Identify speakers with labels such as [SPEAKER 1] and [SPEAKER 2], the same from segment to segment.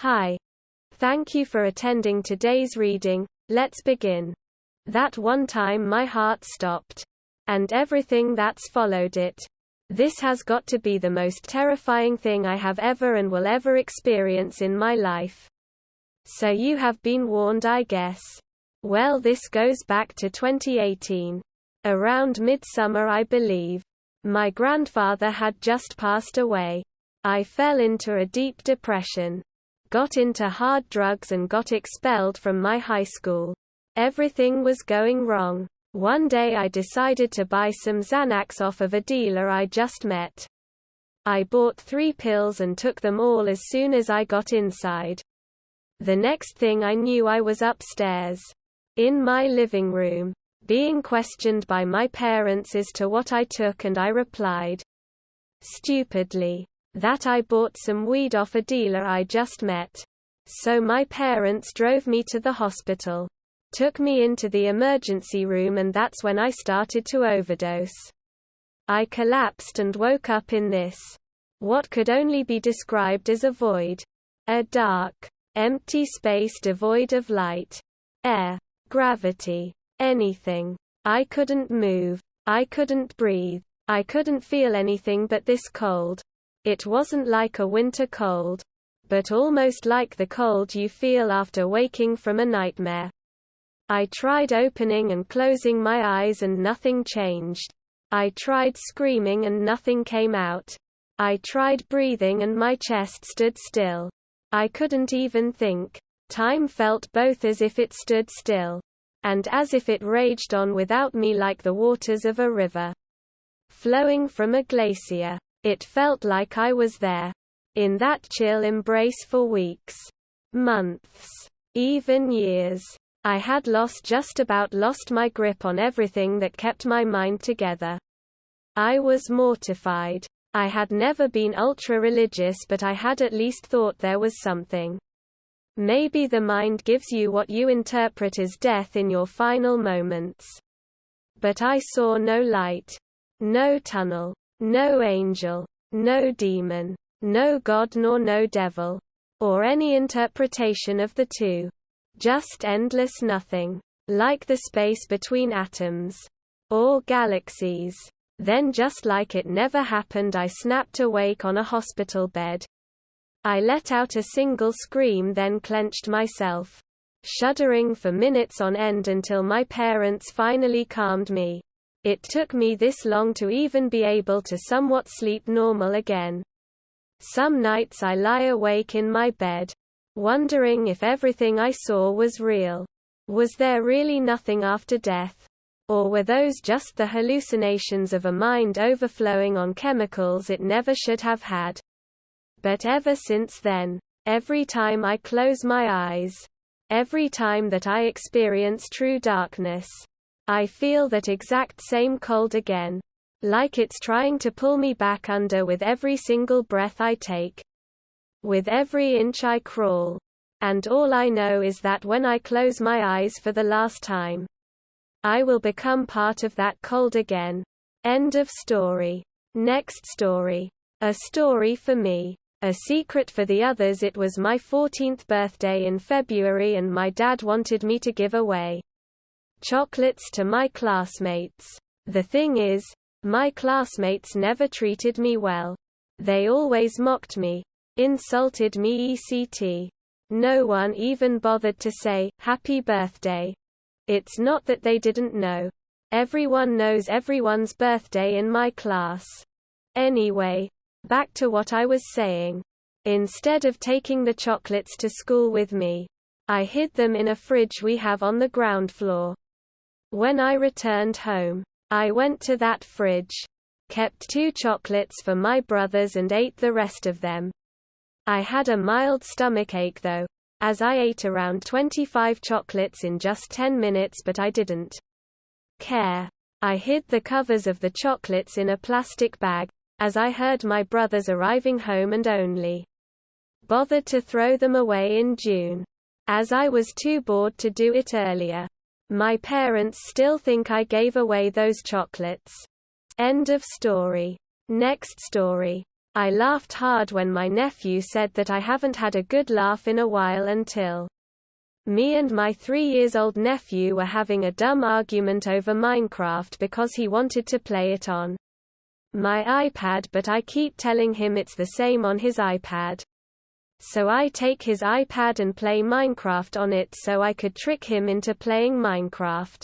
[SPEAKER 1] Hi. Thank you for attending today's reading. Let's begin. That one time my heart stopped. And everything that's followed it. This has got to be the most terrifying thing I have ever and will ever experience in my life. So you have been warned, I guess. Well, this goes back to 2018. Around midsummer, I believe. My grandfather had just passed away. I fell into a deep depression. Got into hard drugs and got expelled from my high school. Everything was going wrong. One day I decided to buy some Xanax off of a dealer I just met. I bought 3 pills and took them all as soon as I got inside. The next thing I knew, I was upstairs, in my living room, being questioned by my parents as to what I took, and I replied, stupidly, that I bought some weed off a dealer I just met. So my parents drove me to the hospital, took me into the emergency room, and that's when I started to overdose. I collapsed and woke up in this, what could only be described as a void. A dark, empty space devoid of light, air, gravity, anything. I couldn't move. I couldn't breathe. I couldn't feel anything but this cold. It wasn't like a winter cold, but almost like the cold you feel after waking from a nightmare. I tried opening and closing my eyes and nothing changed. I tried screaming and nothing came out. I tried breathing and my chest stood still. I couldn't even think. Time felt both as if it stood still, and as if it raged on without me, like the waters of a river flowing from a glacier. It felt like I was there, in that chill embrace, for weeks, months, even years. I had just about lost my grip on everything that kept my mind together. I was mortified. I had never been ultra-religious, but I had at least thought there was something. Maybe the mind gives you what you interpret as death in your final moments. But I saw no light, no tunnel, no angel, no demon, no God nor no devil, or any interpretation of the two. Just endless nothing, like the space between atoms, or galaxies. Then, just like it never happened, I snapped awake on a hospital bed. I let out a single scream, then clenched myself, shuddering for minutes on end until my parents finally calmed me. It took me this long to even be able to somewhat sleep normal again. Some nights I lie awake in my bed, wondering if everything I saw was real. Was there really nothing after death? Or were those just the hallucinations of a mind overflowing on chemicals it never should have had? But ever since then, every time I close my eyes, every time that I experience true darkness, I feel that exact same cold again. Like it's trying to pull me back under with every single breath I take, with every inch I crawl. And all I know is that when I close my eyes for the last time, I will become part of that cold again. End of story. Next story. A story for me. A secret for the others. It was my 14th birthday in February, and my dad wanted me to give away chocolates to my classmates. The thing is, my classmates never treated me well. They always mocked me, insulted me, etc. No one even bothered to say, "Happy birthday." It's not that they didn't know. Everyone knows everyone's birthday in my class. Anyway, back to what I was saying. Instead of taking the chocolates to school with me, I hid them in a fridge we have on the ground floor. When I returned home, I went to that fridge, kept 2 chocolates for my brothers, and ate the rest of them. I had a mild stomachache though, as I ate around 25 chocolates in just 10 minutes, but I didn't care. I hid the covers of the chocolates in a plastic bag, as I heard my brothers arriving home, and only bothered to throw them away in June, as I was too bored to do it earlier. My parents still think I gave away those chocolates. End of story. Next story. I laughed hard when my nephew said that I haven't had a good laugh in a while until me and my 3-year-old nephew were having a dumb argument over Minecraft because he wanted to play it on my iPad, but I keep telling him it's the same on his iPad. So I take his iPad and play Minecraft on it so I could trick him into playing Minecraft.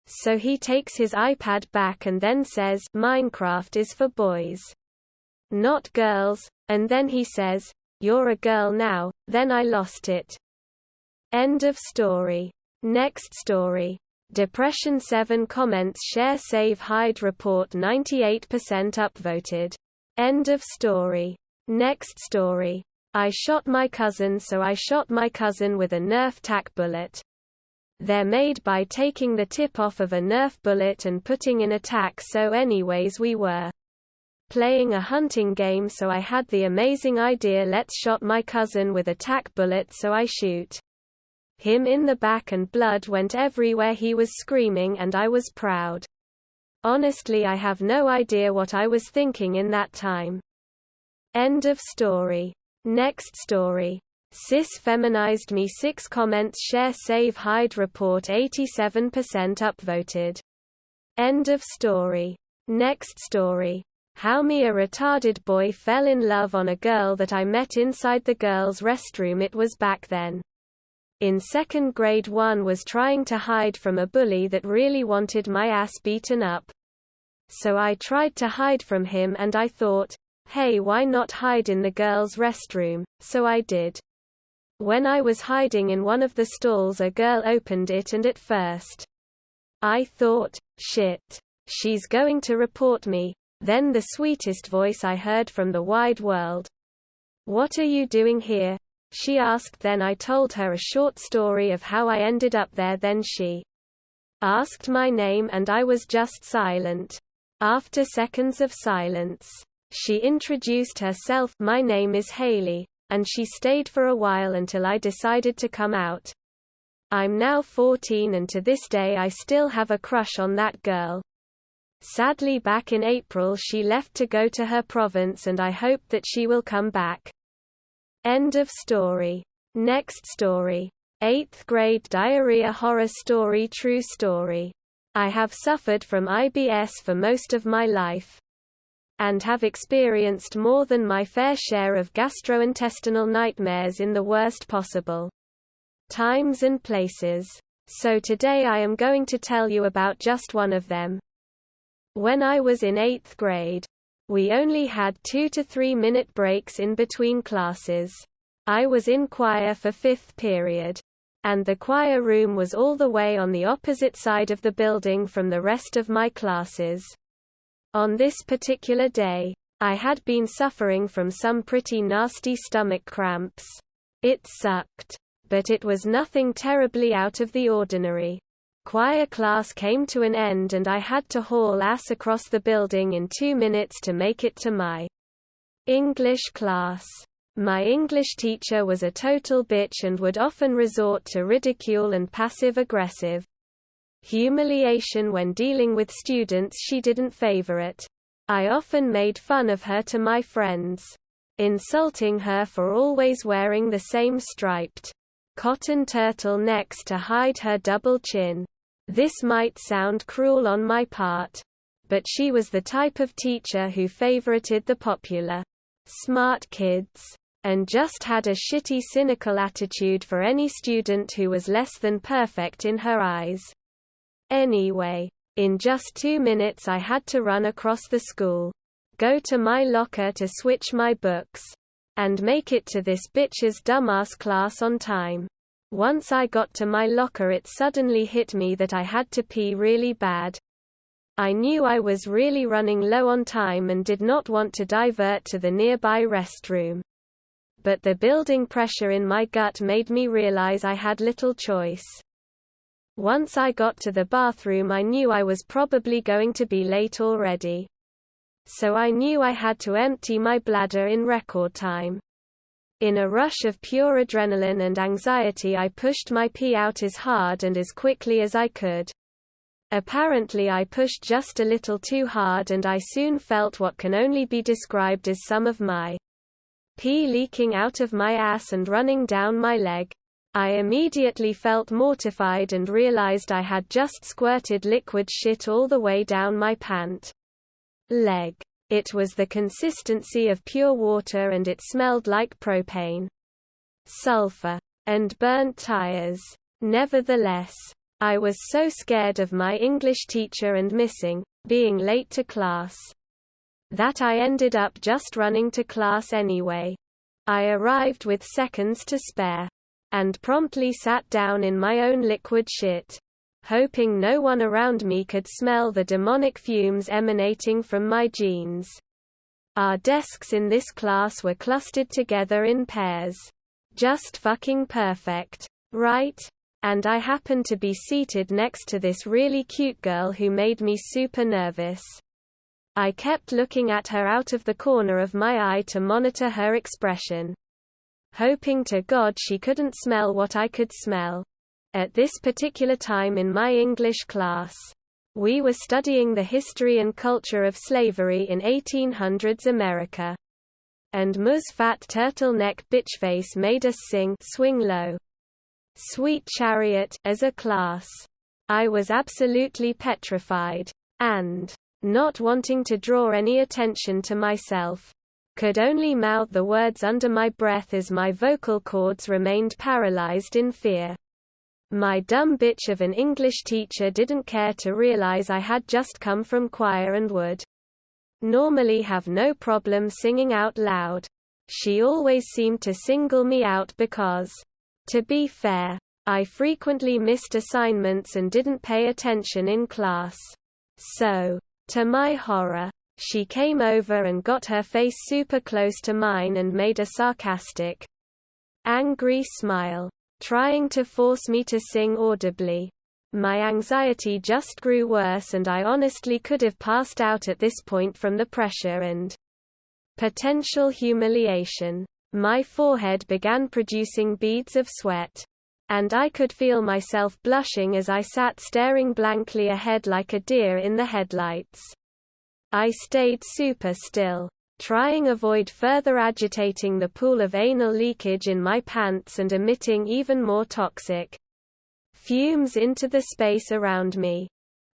[SPEAKER 1] So he takes his iPad back and then says, "Minecraft is for boys, not girls," and then he says, "You're a girl now." Then I lost it. End of story. Next story. Depression 7 comments share save hide report 98% upvoted. End of story. Next story. I shot my cousin, so I shot my cousin with a Nerf tack bullet. They're made by taking the tip off of a Nerf bullet and putting in a tack. So anyways, we were playing a hunting game, so I had the amazing idea, let's shot my cousin with a tack bullet, so I shoot him in the back and blood went everywhere. He was screaming and I was proud. Honestly, I have no idea what I was thinking in that time. End of story. Next story. Cis feminized me 6 comments share save hide report 87% upvoted. End of story. Next story. How me a retarded boy fell in love on a girl that I met inside the girls' restroom. It was back then. In 2nd grade, one was trying to hide from a bully that really wanted my ass beaten up. So I tried to hide from him and I thought, hey, why not hide in the girls' restroom? So I did. When I was hiding in one of the stalls, a girl opened it and at first I thought, shit, she's going to report me. Then the sweetest voice I heard from the wide world. "What are you doing here?" she asked. Then I told her a short story of how I ended up there. Then she asked my name and I was just silent. After seconds of silence, she introduced herself. "My name is Haley," and she stayed for a while until I decided to come out. I'm now 14 and to this day I still have a crush on that girl. Sadly, back in April she left to go to her province and I hope that she will come back. End of story. Next story. 8th grade diarrhea horror story. True story. I have suffered from IBS for most of my life and have experienced more than my fair share of gastrointestinal nightmares in the worst possible times and places. So today I am going to tell you about just one of them. When I was in 8th grade, we only had 2 to 3 minute breaks in between classes. I was in choir for 5th period. And the choir room was all the way on the opposite side of the building from the rest of my classes. On this particular day, I had been suffering from some pretty nasty stomach cramps. It sucked. But it was nothing terribly out of the ordinary. Choir class came to an end and I had to haul ass across the building in 2 minutes to make it to my English class. My English teacher was a total bitch and would often resort to ridicule and passive-aggressive humiliation when dealing with students she didn't favorite. I often made fun of her to my friends, insulting her for always wearing the same striped cotton turtlenecks to hide her double chin. This might sound cruel on my part, but she was the type of teacher who favorited the popular, smart kids, and just had a shitty cynical attitude for any student who was less than perfect in her eyes. Anyway, in just 2 minutes I had to run across the school, go to my locker to switch my books, and make it to this bitch's dumbass class on time. Once I got to my locker, it suddenly hit me that I had to pee really bad. I knew I was really running low on time and did not want to divert to the nearby restroom. But the building pressure in my gut made me realize I had little choice. Once I got to the bathroom, I knew I was probably going to be late already. So I knew I had to empty my bladder in record time. In a rush of pure adrenaline and anxiety, I pushed my pee out as hard and as quickly as I could. Apparently I pushed just a little too hard and I soon felt what can only be described as some of my pee leaking out of my ass and running down my leg. I immediately felt mortified and realized I had just squirted liquid shit all the way down my pant leg. It was the consistency of pure water and it smelled like propane, sulfur, and burnt tires. Nevertheless, I was so scared of my English teacher and being late to class, that I ended up just running to class anyway. I arrived with seconds to spare, and promptly sat down in my own liquid shit, hoping no one around me could smell the demonic fumes emanating from my jeans. Our desks in this class were clustered together in pairs. Just fucking perfect, right? And I happened to be seated next to this really cute girl who made me super nervous. I kept looking at her out of the corner of my eye to monitor her expression, hoping to God she couldn't smell what I could smell. At this particular time in my English class, we were studying the history and culture of slavery in 1800s America. And Ms. Fat Turtleneck Bitchface made us sing Swing Low, Sweet Chariot as a class. I was absolutely petrified, and, not wanting to draw any attention to myself, could only mouth the words under my breath as my vocal cords remained paralyzed in fear. My dumb bitch of an English teacher didn't care to realize I had just come from choir and would normally have no problem singing out loud. She always seemed to single me out because, to be fair, I frequently missed assignments and didn't pay attention in class. So, to my horror, she came over and got her face super close to mine and made a sarcastic, angry smile, trying to force me to sing audibly. My anxiety just grew worse and I honestly could have passed out at this point from the pressure and potential humiliation. My forehead began producing beads of sweat, and I could feel myself blushing as I sat staring blankly ahead like a deer in the headlights. I stayed super still, trying to avoid further agitating the pool of anal leakage in my pants and emitting even more toxic fumes into the space around me.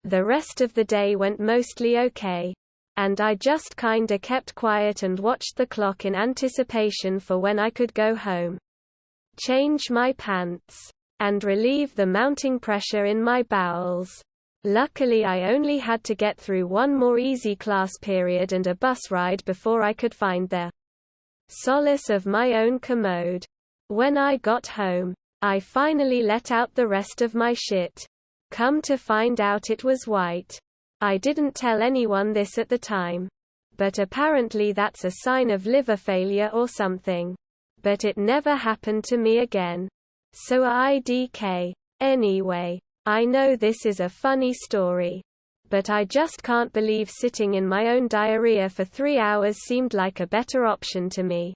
[SPEAKER 1] The rest of the day went mostly okay, and I just kinda kept quiet and watched the clock in anticipation for when I could go home, change my pants, and relieve the mounting pressure in my bowels. Luckily I only had to get through one more easy class period and a bus ride before I could find the solace of my own commode. When I got home, I finally let out the rest of my shit. Come to find out it was white. I didn't tell anyone this at the time, but apparently that's a sign of liver failure or something. But it never happened to me again. So IDK. Anyway, I know this is a funny story, but I just can't believe sitting in my own diarrhea for 3 hours seemed like a better option to me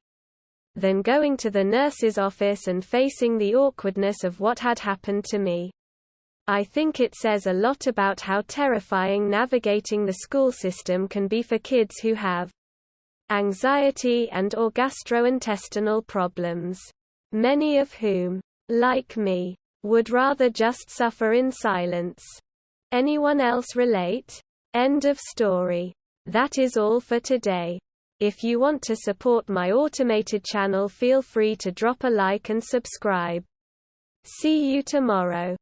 [SPEAKER 1] than going to the nurse's office and facing the awkwardness of what had happened to me. I think it says a lot about how terrifying navigating the school system can be for kids who have anxiety and/or gastrointestinal problems, many of whom, like me, would rather just suffer in silence. Anyone else relate? End of story. That is all for today. If you want to support my automated channel, feel free to drop a like and subscribe. See you tomorrow.